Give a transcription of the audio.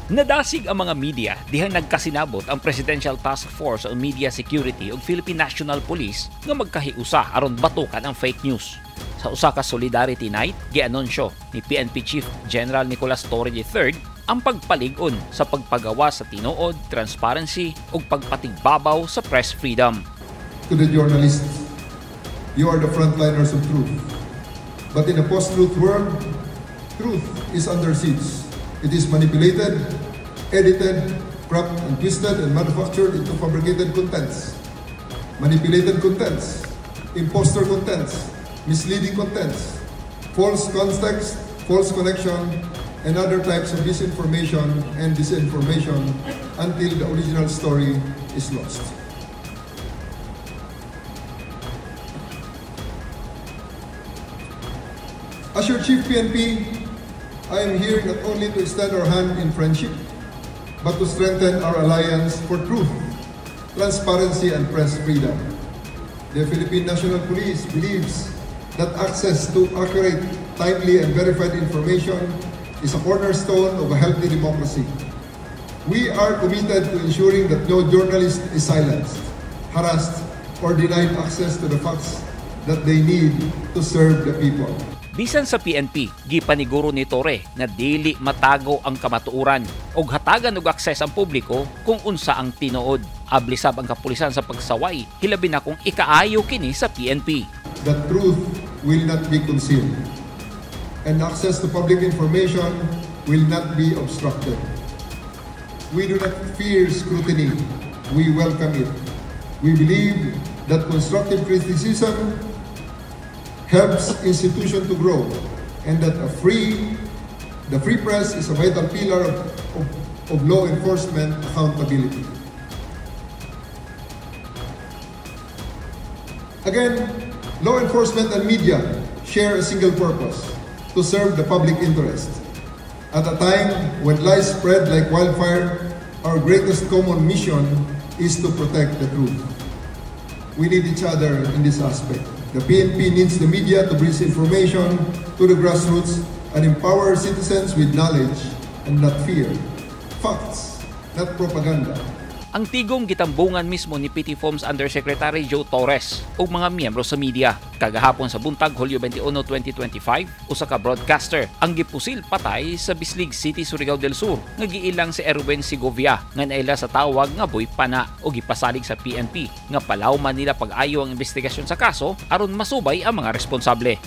Nadasig ang mga media dihang nagkasinabot ang Presidential Task Force on Media Security ug Philippine National Police nga magkahiusa aron batukan ang fake news. Sa usa ka Solidarity Night, gianunsyo ni PNP Chief General Nicolas Torre III ang pagpalig-on sa pagpagawa sa tinuod, transparency ug pagpatigbabaw sa press freedom. To the journalists, you are the frontliners of truth. But in a post-truth world, truth is under siege. It is manipulated, edited, cropped and twisted and manufactured into fabricated contents. Manipulated contents, imposter contents, misleading contents, false context, false connection, and other types of misinformation and disinformation until the original story is lost. As your Chief PNP, I am here not only to extend our hand in friendship, but to strengthen our alliance for truth, transparency, and press freedom. The Philippine National Police believes that access to accurate, timely, and verified information is a cornerstone of a healthy democracy. We are committed to ensuring that no journalist is silenced, harassed, or denied access to the facts that they need to serve the people. Bisan sa PNP, gipaniguro ni Torre na dili matago ang kamatuoran ug hatagan og akses ang publiko kung unsa ang tinuod. Ablisab ang kapulisan sa pagsaway, hilabi na kung ikaayo kini sa PNP. The truth will not be concealed, and access to public information will not be obstructed. We do not fear scrutiny, we welcome it. We believe that constructive criticism helps institution to grow, and that the free press is a vital pillar of law enforcement accountability. Again, law enforcement and media share a single purpose: to serve the public interest. At a time when lies spread like wildfire, our greatest common mission is to protect the truth. We need each other in this aspect. The PNP needs the media to bring information to the grassroots and empower citizens with knowledge and not fear. Facts, not propaganda. Ang tigong gitambungan mismo ni PTFOMS Undersecretary Joe Torres ug mga miyembro sa media. Kagahapon sa buntag, Hulyo 21, 2025, usa ka broadcaster ang gipusil patay sa Bislig City, Surigao del Sur nga giilang si Erwin Segovia nga naila sa tawag nga boy pana o gipasalig sa PNP nga palawman nila pag-ayo ang investigasyon sa kaso aron masubay ang mga responsable.